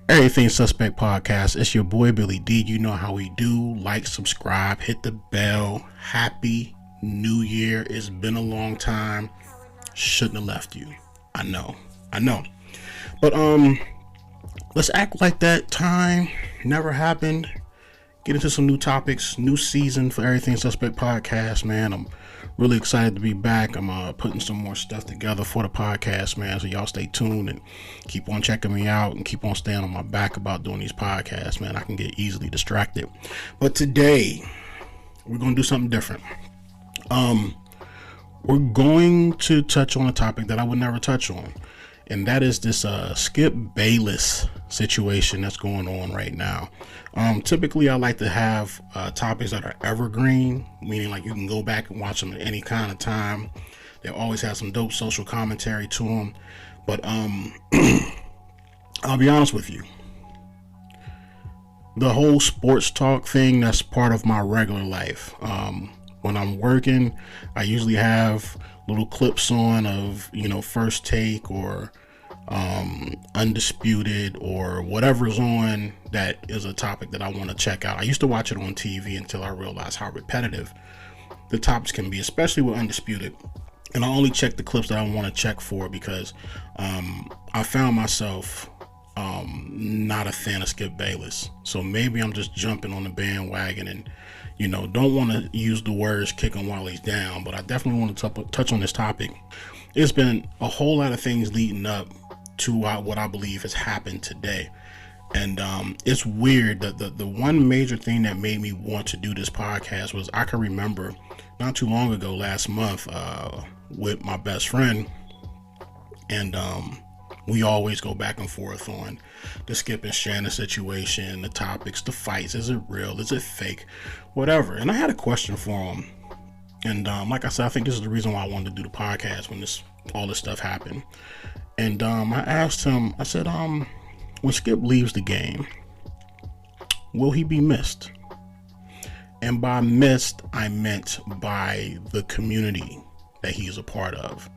Everything Suspect Podcast. It's your boy Billy D. You know how we do. Like, subscribe, hit the bell. Happy New Year. It's been a long time. Shouldn't have left you. I know. But let's act like that time never happened. Get into some new topics, new season for Everything Suspect Podcast, man. I'm really excited to be back. I'm putting some more stuff together for the podcast, man. So y'all stay tuned and keep on checking me out and keep on staying on my back about doing these podcasts, man. I can get easily distracted. But today, we're going to do something different. We're going to touch on a topic that I would never touch on. And that is this Skip Bayless situation that's going on right now. Typically, I like to have topics that are evergreen, meaning like you can go back and watch them at any kind of time. They always have some dope social commentary to them. But I'll be honest with you. The whole sports talk thing, that's part of my regular life. When I'm working, I usually have little clips on of, First Take or Undisputed or whatever's on that is a topic that I want to check out. I used to watch it on TV until I realized how repetitive the topics can be, especially with Undisputed. And I only check the clips that I want to check for because I found myself not a fan of Skip Bayless. So maybe I'm just jumping on the bandwagon and don't want to use the words kick him while he's down, but I definitely want to touch on this topic. There's been a whole lot of things leading up to what I believe has happened today. And it's weird that the one major thing that made me want to do this podcast was I can remember not too long ago, last month, with my best friend, and we always go back and forth on the Skip and Shannon situation, the topics, the fights. Is it real? Is it fake? Whatever. And I had a question for him. And like I said, I think this is the reason why I wanted to do the podcast when all this stuff happened. And I asked him, I said, when Skip leaves the game, will he be missed? And by missed, I meant by the community that he's a part of.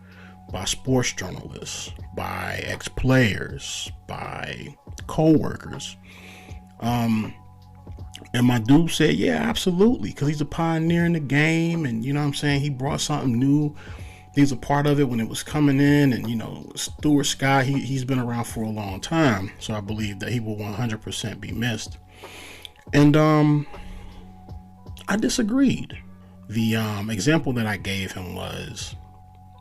By sports journalists, by ex-players, by co-workers. And my dude said, yeah, absolutely, because he's a pioneer in the game, and he brought something new. He's a part of it when it was coming in, and Stuart Scott, he's been around for a long time, so I believe that he will 100% be missed. And I disagreed. The example that I gave him was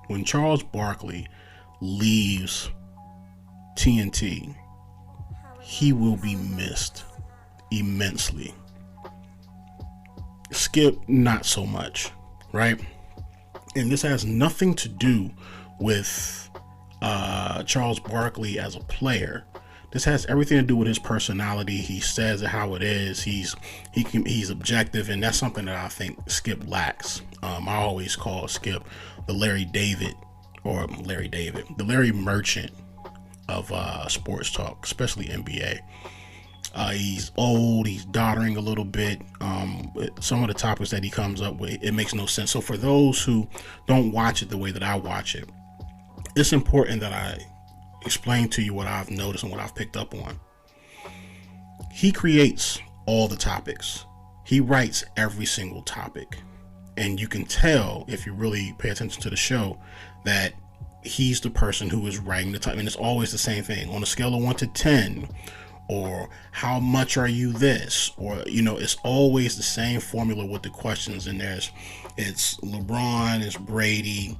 when Charles Barkley leaves TNT, he will be missed immensely. Skip, not so much, right? And this has nothing to do with Charles Barkley as a player. This has everything to do with his personality. He says it how it is. He's objective, and that's something that I think Skip lacks. I always call Skip the Larry Merchant of sports talk, especially NBA. He's old. He's doddering a little bit. Some of the topics that he comes up with, it makes no sense. So for those who don't watch it the way that I watch it, it's important that I explain to you what I've noticed and what I've picked up on. He creates all the topics. He writes every single topic. And you can tell, if you really pay attention to the show, that he's the person who is writing the topic. And it's always the same thing. On a scale of 1 to 10, or how much are you this? Or, it's always the same formula with the questions. And it's LeBron, it's Brady.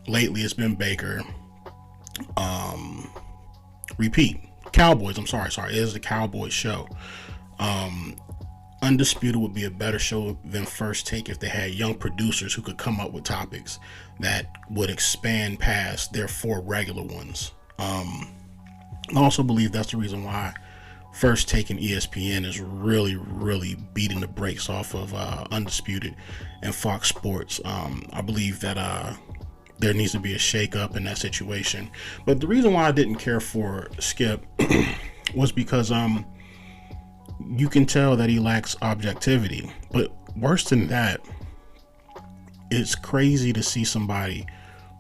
Lately, it's been Baker. Repeat. Cowboys, I'm sorry. It is the Cowboys show. Undisputed would be a better show than First Take if they had young producers who could come up with topics that would expand past their 4 regular ones. I also believe that's the reason why First Take and ESPN is really, really beating the brakes off of Undisputed and Fox Sports. I believe that there needs to be a shake-up in that situation. But the reason why I didn't care for Skip was because you can tell that he lacks objectivity. But worse than that, it's crazy to see somebody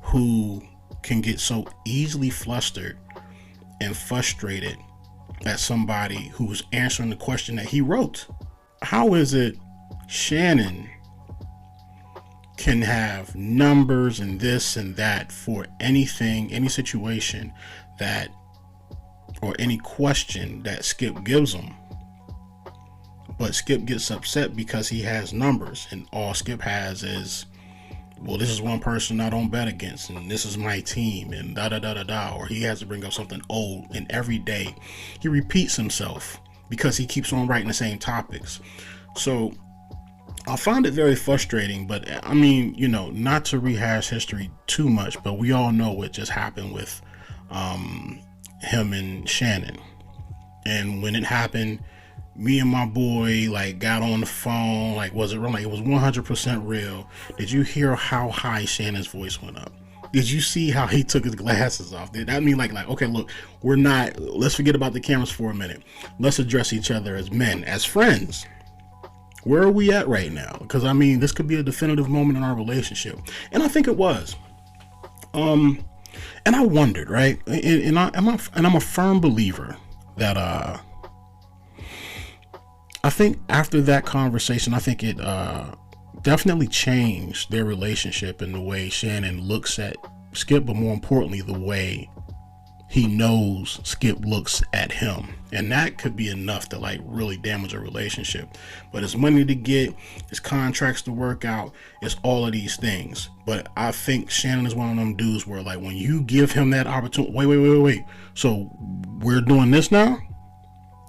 who can get so easily flustered and frustrated at somebody who's answering the question that he wrote. How is it Shannon can have numbers and this and that for anything, any situation that, or any question that Skip gives him, but Skip gets upset because he has numbers, and all Skip has is, well, this is one person I don't bet against, and this is my team, and da da da da da. Or he has to bring up something old, and every day he repeats himself because he keeps on writing the same topics. So I find it very frustrating, but I mean, you know, not to rehash history too much, but we all know what just happened with him and Shannon. And when it happened, me and my boy like got on the phone. Like, was it real? Like, it was 100% real. Did you hear how high Shannon's voice went up? Did you see how he took his glasses off? Did that mean like, okay, look, let's forget about the cameras for a minute. Let's address each other as men, as friends. Where are we at right now? Because I mean, this could be a definitive moment in our relationship. And I think it was. And I wondered, right? And I'm a firm believer that, I think after that conversation, I think it definitely changed their relationship in the way Shannon looks at Skip, but more importantly, the way he knows Skip looks at him. And that could be enough to like really damage a relationship. But it's money to get, it's contracts to work out, it's all of these things. But I think Shannon is one of them dudes where like when you give him that opportunity, wait. So we're doing this now?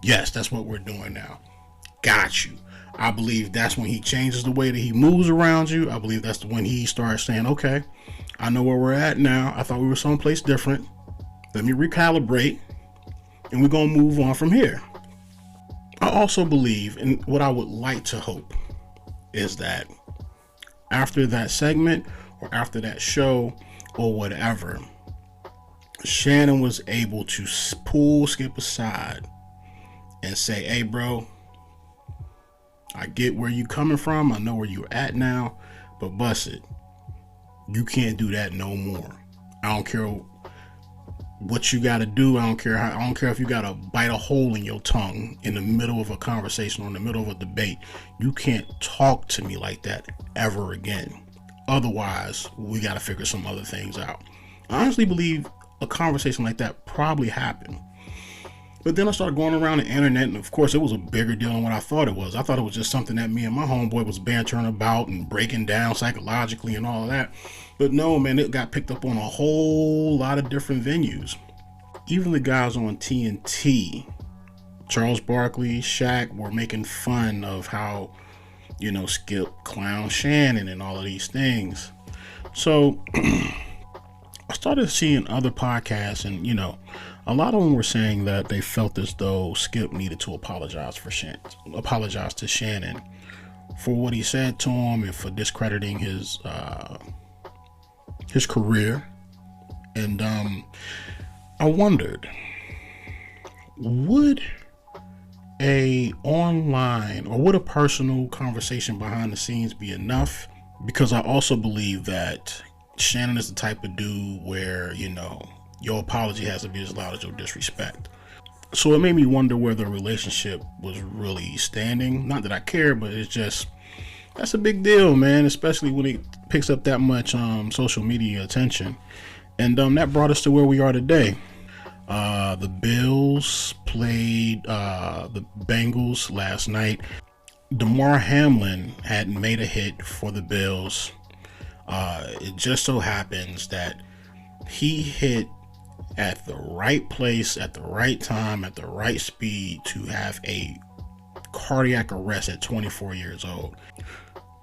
Yes, that's what we're doing now. Got you. I believe that's when he changes the way that he moves around you. I believe that's when he starts saying, okay, I know where we're at now. I thought we were someplace different. Let me recalibrate and we're going to move on from here. I also believe, and what I would like to hope is that after that segment or after that show or whatever, Shannon was able to pull Skip aside and say, hey, bro, I get where you coming from. I know where you're at now, but bust it. You can't do that no more. I don't care what you got to do. I don't care if you got to bite a hole in your tongue in the middle of a conversation or in the middle of a debate. You can't talk to me like that ever again. Otherwise, we got to figure some other things out. I honestly believe a conversation like that probably happened. But then I started going around the internet, and of course it was a bigger deal than what I thought it was. I thought it was just something that me and my homeboy was bantering about and breaking down psychologically and all of that. But no, man, it got picked up on a whole lot of different venues. Even the guys on TNT, Charles Barkley, Shaq, were making fun of how, you know, Skip clown Shannon and all of these things. So I started seeing other podcasts, and, you know, a lot of them were saying that they felt as though Skip needed to apologize to Shannon for what he said to him and for discrediting his career. And I wondered, would a online or would a personal conversation behind the scenes be enough? Because I also believe that Shannon is the type of dude where, you know, your apology has to be as loud as your disrespect. So it made me wonder where the relationship was really standing. Not that I care, but it's just, that's a big deal, man, especially when it picks up that much social media attention. And that brought us to where we are today. The Bills played the Bengals last night. Damar Hamlin had made a hit for the Bills. It just so happens that he hit at the right place, at the right time, at the right speed to have a cardiac arrest at 24 years old.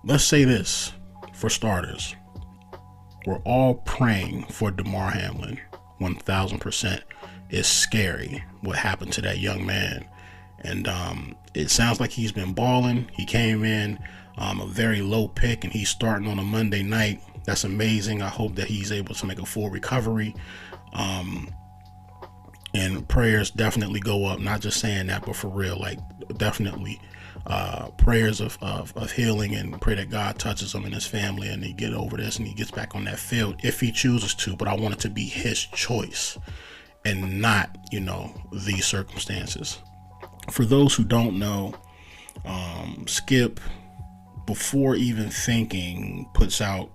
Let's say this, for starters, we're all praying for Damar Hamlin. 1000%. It's scary what happened to that young man. And it sounds like he's been balling. He came in a very low pick, and he's starting on a Monday night. That's amazing. I hope that he's able to make a full recovery. And prayers definitely go up. Not just saying that, but for real, like definitely prayers of healing, and pray that God touches him and his family and he get over this and he gets back on that field if he chooses to. But I want it to be his choice. and not, these circumstances. For those who don't know, Skip, before even thinking, puts out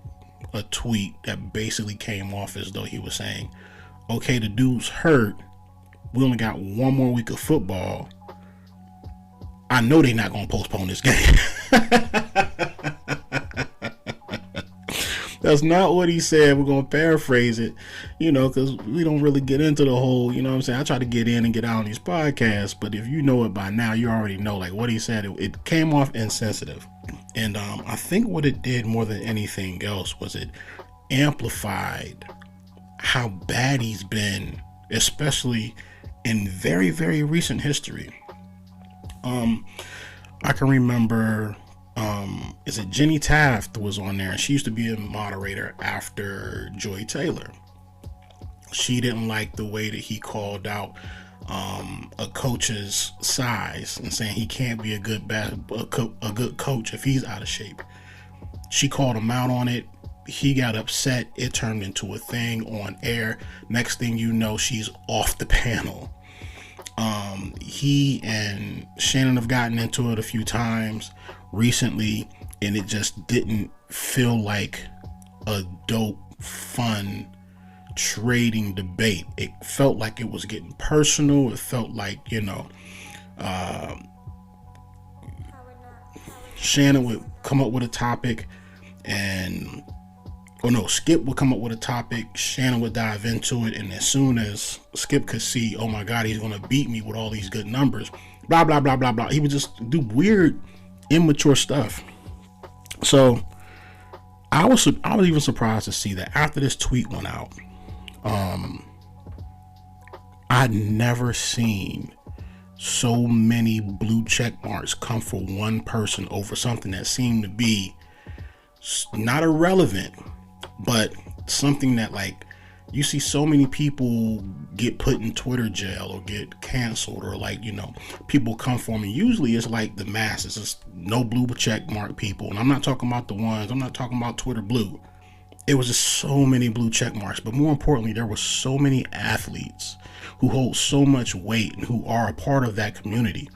a tweet that basically came off as though he was saying, okay, the dude's hurt. We only got one more week of football. I know they're not going to postpone this game. That's not what he said. We're going to paraphrase it, because we don't really get into the whole, what I'm saying? I try to get in and get out on these podcasts, but if you know it by now, you already know, like, what he said. It came off insensitive. And I think what it did more than anything else was it amplified how bad he's been, especially in very, very recent history. I can remember, is it Jenny Taft was on there, and she used to be a moderator after Joy Taylor. She didn't like the way that he called out a coach's size and saying he can't be a good coach if he's out of shape. She called him out on it. He got upset. It turned into a thing on air. Next thing you know, she's off the panel. He and Shannon have gotten into it a few times recently, and it just didn't feel like a dope, fun trading debate. It felt like it was getting personal. It felt like, Shannon would come up with a topic Skip would come up with a topic, Shannon would dive into it, and as soon as Skip could see, oh my God, he's going to beat me with all these good numbers, blah, blah, blah, blah, blah. He would just do weird, immature stuff. So I was even surprised to see that after this tweet went out, I'd never seen so many blue check marks come for one person over something that seemed to be not irrelevant, but something that, like, you see so many people get put in Twitter jail or get canceled, or people come for me. Usually it's like the masses. It's no blue check mark people. And I'm not talking about I'm not talking about Twitter blue. It was just so many blue check marks. But more importantly, there were so many athletes who hold so much weight and who are a part of that community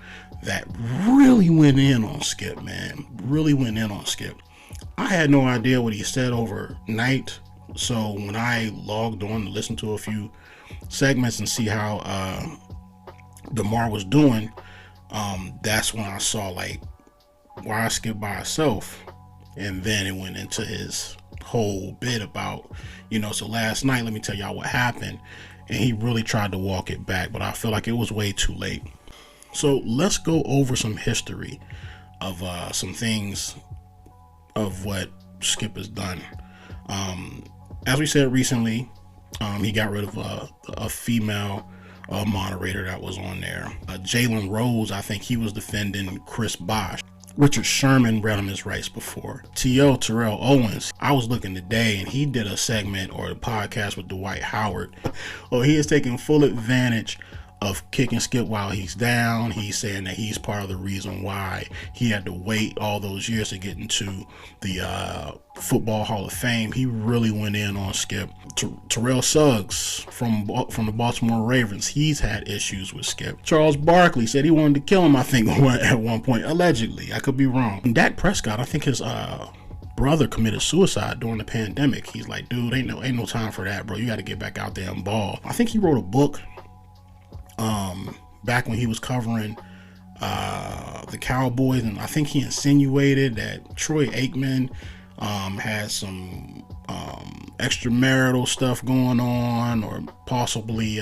that really went in on Skip, man. Really went in on Skip. I had no idea what he said overnight. So when I logged on to listen to a few segments and see how DeMar was doing, that's when I saw, like, why Skip by himself. And then it went into his whole bit about, so last night, let me tell y'all what happened. And he really tried to walk it back, but I feel like it was way too late. So let's go over some history of some things of what Skip has done. As we said recently, he got rid of a female moderator that was on there. Jalen Rose, I think he was defending Chris Bosh. Richard Sherman read him his rights before. T.O. Terrell Owens, I was looking today, and he did a segment or a podcast with Dwight Howard. He is taking full advantage of kicking Skip while he's down. He's saying that he's part of the reason why he had to wait all those years to get into the Football Hall of Fame. He really went in on Skip. Terrell Suggs from the Baltimore Ravens, he's had issues with Skip. Charles Barkley said he wanted to kill him, I think, at one point, allegedly. I could be wrong. And Dak Prescott, I think his brother committed suicide during the pandemic. He's like, dude, ain't no time for that, bro. You got to get back out there and ball. I think he wrote a book back when he was covering the Cowboys, and I think he insinuated that Troy Aikman had some extramarital stuff going on, or possibly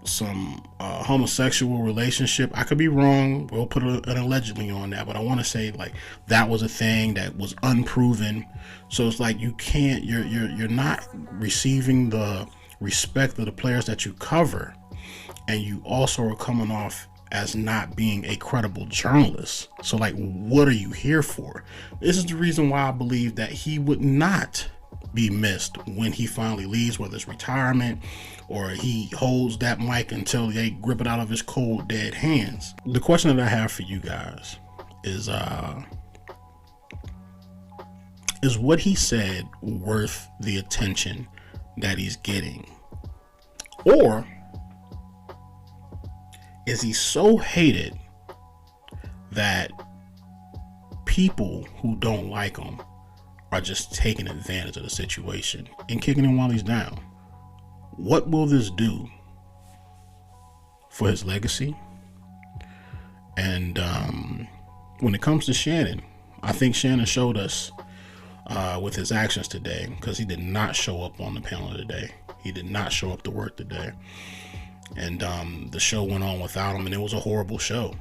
some homosexual relationship. I could be wrong. We'll put an allegedly on that, but I want to say, like, that was a thing that was unproven. So it's like you're not receiving the respect of the players that you cover, and you also are coming off as not being a credible journalist. So, like, what are you here for? This is the reason why I believe that he would not be missed when he finally leaves, whether it's retirement or he holds that mic until they grip it out of his cold, dead hands. The question that I have for you guys is what he said worth the attention that he's getting? Or is he so hated that people who don't like him are just taking advantage of the situation and kicking him while he's down? What will this do for his legacy? And when it comes to Shannon, I think Shannon showed us with his actions today, because he did not show up on the panel today. He did not show up to work today. And the show went on without him, and it was a horrible show.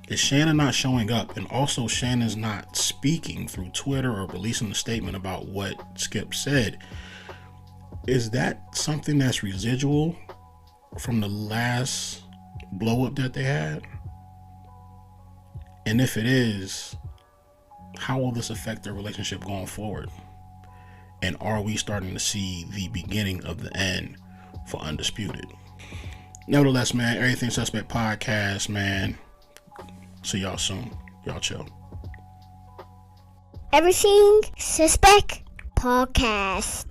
Is Shannon not showing up, and also Shannon's not speaking through Twitter or releasing a statement about what Skip said? Is that something that's residual from the last blow up that they had? And if it is, how will this affect their relationship going forward? And are we starting to see the beginning of the end for Undisputed? Nevertheless, man, Everything Suspect Podcast, man. See y'all soon. Y'all chill. Everything Suspect Podcast.